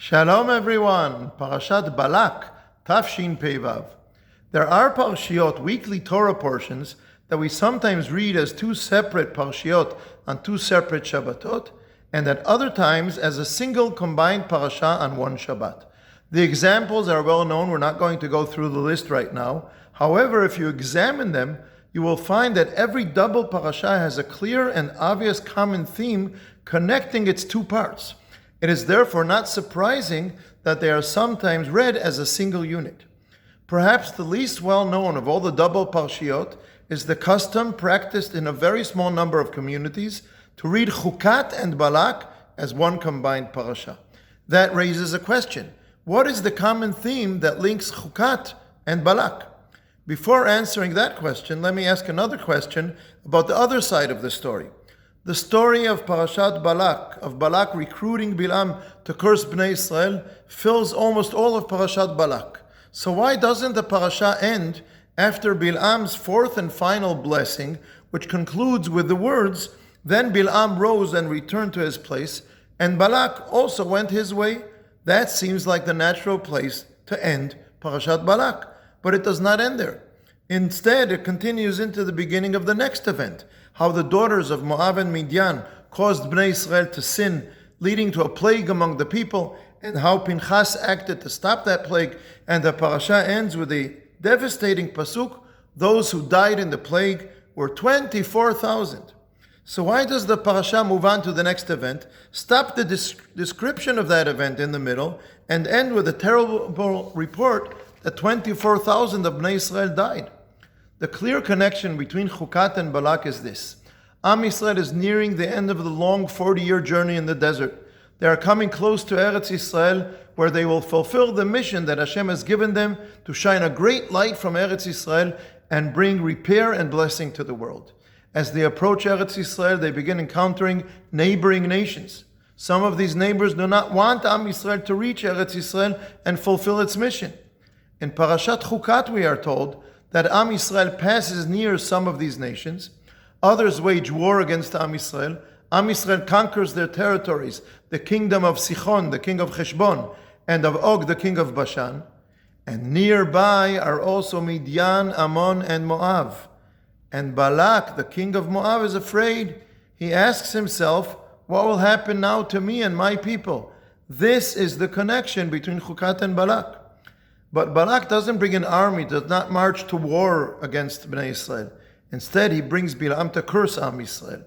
Shalom everyone, Parashat Balak, Tafshin Peivav. There are parshiyot, weekly Torah portions, that we sometimes read as two separate parshiyot on two separate Shabbatot, and at other times as a single combined parasha on one Shabbat. The examples are well known, we're not going to go through the list right now. However, if you examine them, you will find that every double parasha has a clear and obvious common theme connecting its two parts. It is therefore not surprising that they are sometimes read as a single unit. Perhaps the least well-known of all the double parshiyot is the custom practiced in a very small number of communities to read Chukat and Balak as one combined parasha. That raises a question. What is the common theme that links Chukat and Balak? Before answering that question, let me ask another question about the other side of the story. The story of Parashat Balak, of Balak recruiting Bilam to curse Bnei Israel, fills almost all of Parashat Balak. So why doesn't the parasha end after Bilam's fourth and final blessing, which concludes with the words, "Then Bilam rose and returned to his place, and Balak also went his way"? That seems like the natural place to end Parashat Balak, but it does not end there. Instead, it continues into the beginning of the next event, how the daughters of Moab and Midian caused Bnei Israel to sin, leading to a plague among the people, and how Pinchas acted to stop that plague, and the parasha ends with a devastating pasuk, those who died in the plague were 24,000. So why does the parasha move on to the next event, stop the description of that event in the middle, and end with a terrible report that 24,000 of Bnei Israel died? The clear connection between Chukat and Balak is this. Am Yisrael is nearing the end of the long 40-year journey in the desert. They are coming close to Eretz Yisrael, where they will fulfill the mission that Hashem has given them to shine a great light from Eretz Yisrael and bring repair and blessing to the world. As they approach Eretz Yisrael, they begin encountering neighboring nations. Some of these neighbors do not want Am Yisrael to reach Eretz Yisrael and fulfill its mission. In Parashat Chukat, we are told that Am Yisrael passes near some of these nations. Others wage war against Am Yisrael. Am Yisrael conquers their territories, the kingdom of Sichon, the king of Heshbon, and of Og, the king of Bashan. And nearby are also Midian, Ammon, and Moab. And Balak, the king of Moab, is afraid. He asks himself, what will happen now to me and my people? This is the connection between Chukat and Balak. But Balak doesn't bring an army, does not march to war against Bnei Israel. Instead, he brings Bilam to curse Am Yisrael.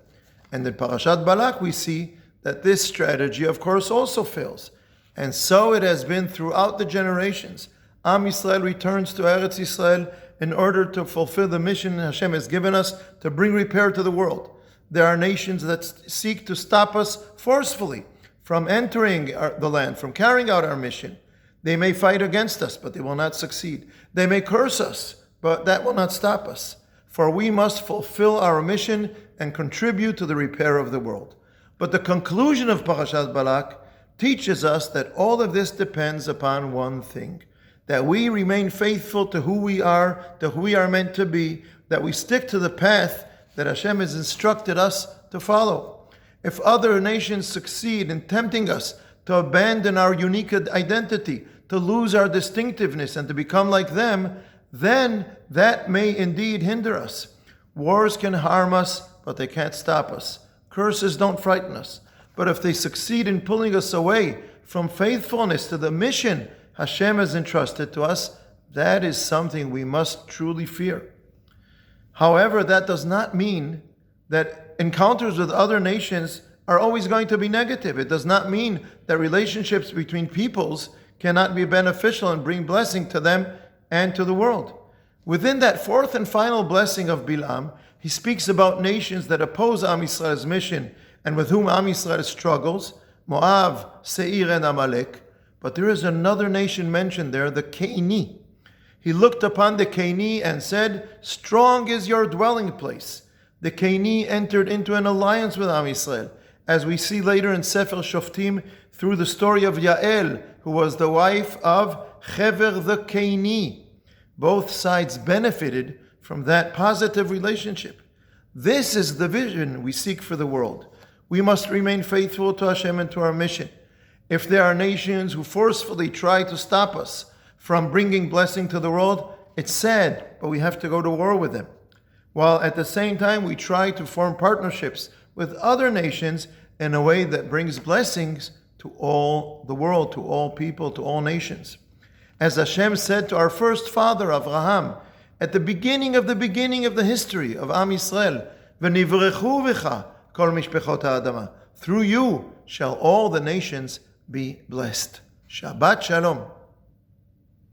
And in Parashat Balak, we see that this strategy, of course, also fails. And so it has been throughout the generations. Am Yisrael returns to Eretz Yisrael in order to fulfill the mission Hashem has given us to bring repair to the world. There are nations that seek to stop us forcefully from entering the land, from carrying out our mission. They may fight against us, but they will not succeed. They may curse us, but that will not stop us. For we must fulfill our mission and contribute to the repair of the world. But the conclusion of Parashat Balak teaches us that all of this depends upon one thing, that we remain faithful to who we are meant to be, that we stick to the path that Hashem has instructed us to follow. If other nations succeed in tempting us to abandon our unique identity, to lose our distinctiveness and to become like them, then that may indeed hinder us. Wars can harm us, but they can't stop us. Curses don't frighten us. But if they succeed in pulling us away from faithfulness to the mission Hashem has entrusted to us, that is something we must truly fear. However, that does not mean that encounters with other nations are always going to be negative. It does not mean that relationships between peoples cannot be beneficial and bring blessing to them and to the world. Within that fourth and final blessing of Bilam, he speaks about nations that oppose Am Yisrael's mission and with whom Am Yisrael struggles, Moab, Seir, and Amalek. But there is another nation mentioned there, the Caini. He looked upon the Caini and said, "Strong is your dwelling place." The Caini entered into an alliance with Am Yisrael, as we see later in Sefer Shoftim through the story of Yael, who was the wife of Chever the Caini. Both sides benefited from that positive relationship. This is the vision we seek for the world. We must remain faithful to Hashem and to our mission. If there are nations who forcefully try to stop us from bringing blessing to the world, it's sad, but we have to go to war with them. While at the same time we try to form partnerships with other nations in a way that brings blessings to all the world, to all people, to all nations. As Hashem said to our first father, Avraham, at the beginning of the history of Am Yisrael, "V'nivrechu v'cha kol mishpechot ha'adama." Through you shall all the nations be blessed. Shabbat Shalom.